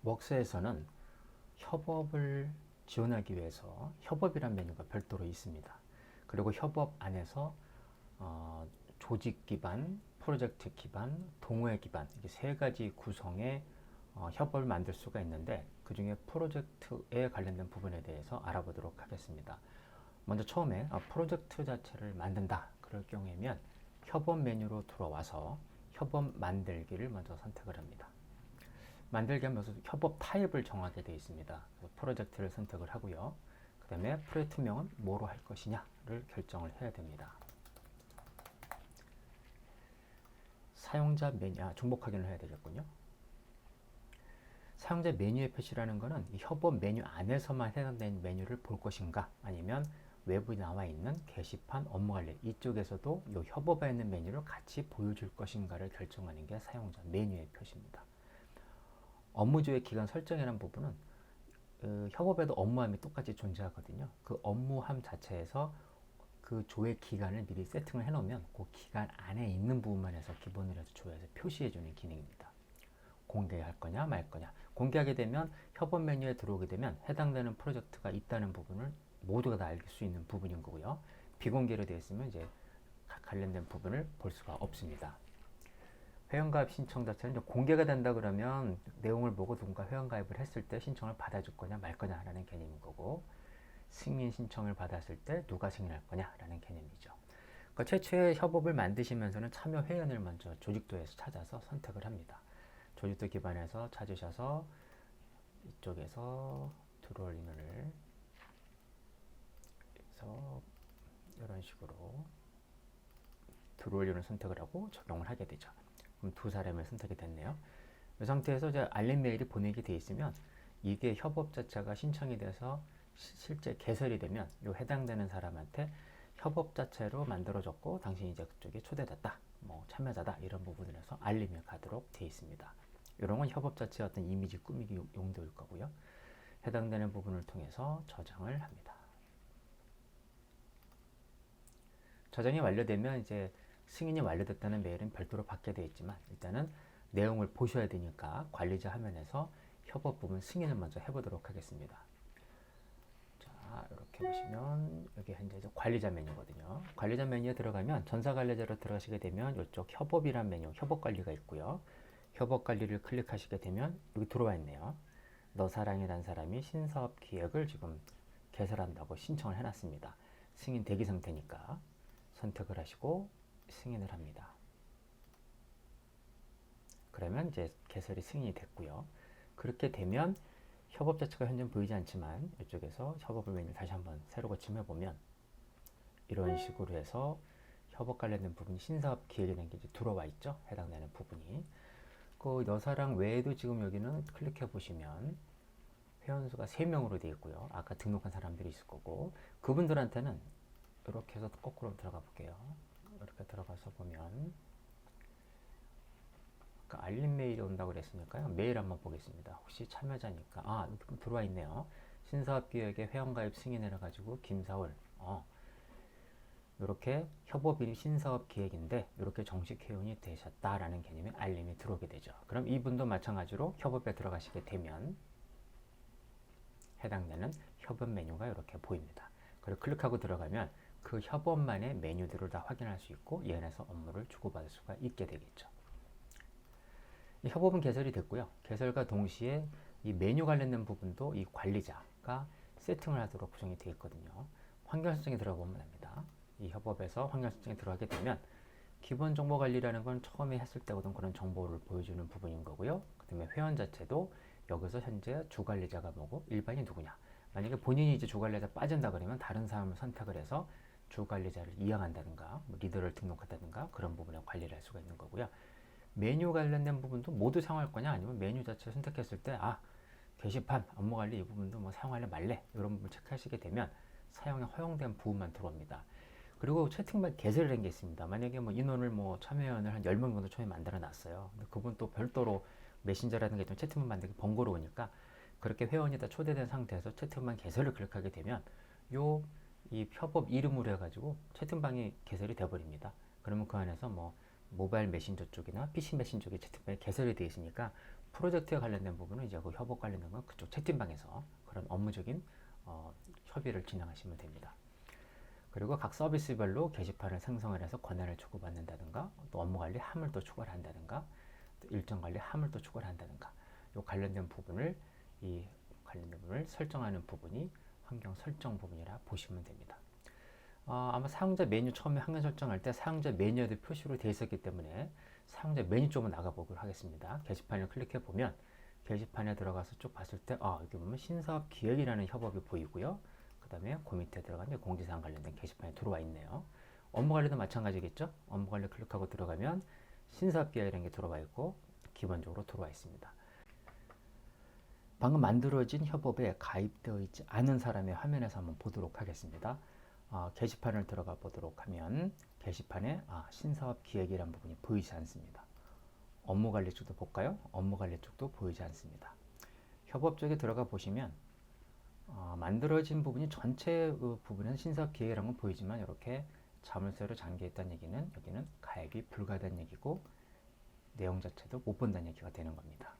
웍스에서는 협업을 지원하기 위해서 협업이란 메뉴가 별도로 있습니다. 그리고 협업 안에서 조직 기반, 프로젝트 기반, 동호회 기반 이렇게 세 가지 구성의 협업을 만들 수가 있는데 그 중에 프로젝트에 관련된 부분에 대해서 알아보도록 하겠습니다. 먼저 처음에 프로젝트 자체를 만든다 그럴 경우에면 협업 메뉴로 들어와서 협업 만들기를 먼저 선택을 합니다. 만들기 하면서 협업 타입을 정하게 되어 있습니다. 프로젝트를 선택을 하고요. 그 다음에 프로젝트명은 뭐로 할 것이냐를 결정을 해야 됩니다. 사용자 메뉴, 중복 확인을 해야 되겠군요. 사용자 메뉴의 표시라는 것은 이 협업 메뉴 안에서만 해당되는 메뉴를 볼 것인가 아니면 외부에 나와 있는 게시판 업무 관리 이쪽에서도 이 협업에 있는 메뉴를 같이 보여줄 것인가를 결정하는 게 사용자 메뉴의 표시입니다. 업무조회 기간 설정이라는 부분은 협업에도 업무함이 똑같이 존재하거든요. 그 업무함 자체에서 그 조회 기간을 미리 세팅을 해놓으면 그 기간 안에 있는 부분만 해서 기본으로 해서 조회해서 표시해주는 기능입니다. 공개할 거냐 말 거냐. 공개하게 되면 협업 메뉴에 들어오게 되면 해당되는 프로젝트가 있다는 부분을 모두가 다 알 수 있는 부분인 거고요. 비공개로 되어 있으면 이제 관련된 부분을 볼 수가 없습니다. 회원가입 신청 자체는 공개가 된다 그러면 내용을 보고 누군가 회원가입을 했을 때 신청을 받아줄 거냐 말 거냐라는 개념인 거고 승인 신청을 받았을 때 누가 승인할 거냐라는 개념이죠. 그러니까 최초에 협업을 만드시면서는 참여 회원을 먼저 조직도에서 찾아서 선택을 합니다. 조직도 기반에서 찾으셔서 이쪽에서 들어올 인원을 해서 이런 식으로 들어올 인원을 선택을 하고 적용을 하게 되죠. 그럼 두 사람을 선택이 됐네요. 이 상태에서 이제 알림 메일이 보내게 돼 있으면 이게 협업 자체가 신청이 돼서 실제 개설이 되면 요 해당되는 사람한테 협업 자체로 만들어졌고 당신이 이제 그쪽에 초대됐다, 뭐 참여자다 이런 부분에서 알림이 가도록 돼 있습니다. 이런 건 협업 자체의 어떤 이미지 꾸미기 용도일 거고요. 해당되는 부분을 통해서 저장을 합니다. 저장이 완료되면 이제 승인이 완료됐다는 메일은 별도로 받게 되어 있지만 일단은 내용을 보셔야 되니까 관리자 화면에서 협업 부분 승인을 먼저 해보도록 하겠습니다. 자, 이렇게 보시면 여기 현재 관리자 메뉴거든요. 관리자 메뉴에 들어가면 전사 관리자로 들어가시게 되면 이쪽 협업이란 메뉴, 협업 관리가 있고요. 협업 관리를 클릭하시게 되면 여기 들어와 있네요. 너 사랑이란 사람이 신사업 기획을 지금 개설한다고 신청을 해놨습니다. 승인 대기 상태니까 선택을 하시고 승인을 합니다. 그러면 이제 개설이 승인이 됐고요. 그렇게 되면 협업 자체가 현재는 보이지 않지만 이쪽에서 협업을 메뉴를 다시 한번 새로 고침해 보면 이런 식으로 해서 협업 관련된 부분이 신사업 기획에 대한 게 이제 들어와 있죠. 해당되는 부분이. 그 여사랑 외에도 지금 여기는 클릭해 보시면 회원수가 3명으로 되어 있고요. 아까 등록한 사람들이 있을 거고 그분들한테는 이렇게 해서 거꾸로 들어가 볼게요. 이렇게 들어가서 보면 아까 알림 메일이 온다고 그랬으니까요. 메일 한번 보겠습니다. 혹시 참여자니까 들어와 있네요. 신사업기획에 회원가입 승인을 해가지고 김사월 이렇게 협업일이 신사업기획인데 이렇게 정식 회원이 되셨다라는 개념의 알림이 들어오게 되죠. 그럼 이분도 마찬가지로 협업에 들어가시게 되면 해당되는 협업 메뉴가 이렇게 보입니다. 그리고 클릭하고 들어가면 그 협업만의 메뉴들을 다 확인할 수 있고 이 안에서 업무를 주고받을 수가 있게 되겠죠. 이 협업은 개설이 됐고요. 개설과 동시에 이 메뉴 관련된 부분도 이 관리자가 세팅을 하도록 구성이 되어 있거든요. 환경 설정에 들어가 보면 됩니다. 이 협업에서 환경 설정에 들어가게 되면 기본 정보 관리라는 건 처음에 했을 때보다 그런 정보를 보여주는 부분인 거고요. 그 다음에 회원 자체도 여기서 현재 주관리자가 뭐고 일반이 누구냐. 만약에 본인이 이제 주관리자 빠진다 그러면 다른 사람을 선택을 해서 주관리자를 이양한다든가 뭐 리더를 등록한다든가 그런 부분에 관리를 할 수가 있는 거고요. 메뉴 관련된 부분도 모두 사용할 거냐 아니면 메뉴 자체를 선택했을 때 게시판, 업무 관리 이 부분도 뭐 사용할래 말래 이런 부분 체크하시게 되면 사용에 허용된 부분만 들어옵니다. 그리고 채팅방 개설을 한 게 있습니다. 만약에 뭐 인원을 참여원을 한 10명 정도 처음에 만들어 놨어요. 근데 그분 또 별도로 메신저라든가 좀 채팅방 만들기 번거로우니까 그렇게 회원이 다 초대된 상태에서 채팅방 개설을 클릭하게 되면 이 협업 이름으로 해가지고 채팅방이 개설이 돼버립니다. 그러면 그 안에서 모바일 메신저 쪽이나 PC 메신저 쪽에 채팅방이 개설이 되어 있으니까 프로젝트에 관련된 부분은 이제 그 협업 관련된 건 그쪽 채팅방에서 그런 업무적인 협의를 진행하시면 됩니다. 그리고 각 서비스별로 게시판을 생성을 해서 권한을 주고받는다든가 또 업무 관리 함을 또 추가를 한다든가 또 일정 관리 함을 또 추가를 한다든가 이 관련된 부분을 설정하는 부분이 환경 설정 부분이라 보시면 됩니다. 아마 사용자 메뉴 처음에 환경 설정할 때 사용자 메뉴에도 표시로 되어 있었기 때문에 사용자 메뉴 쪽으로 나가보도록 하겠습니다. 게시판을 클릭해 보면 게시판에 들어가서 쭉 봤을 때 여기 보면 신사업 기획이라는 협업이 보이고요. 그 다음에 그 밑에 들어가면 공지사항 관련된 게시판이 들어와 있네요. 업무 관리도 마찬가지겠죠. 업무 관리 클릭하고 들어가면 신사업 기획이라는 게 들어와 있고 기본적으로 들어와 있습니다. 방금 만들어진 협업에 가입되어 있지 않은 사람의 화면에서 한번 보도록 하겠습니다. 게시판을 들어가 보도록 하면 게시판에 신사업 기획이라는 부분이 보이지 않습니다. 업무 관리 쪽도 볼까요? 업무 관리 쪽도 보이지 않습니다. 협업 쪽에 들어가 보시면 만들어진 부분이 전체 그 부분에는 신사업 기획이라는 건 보이지만 이렇게 자물쇠로 잠겨 있다는 얘기는 여기는 가입이 불가된 얘기고 내용 자체도 못 본다는 얘기가 되는 겁니다.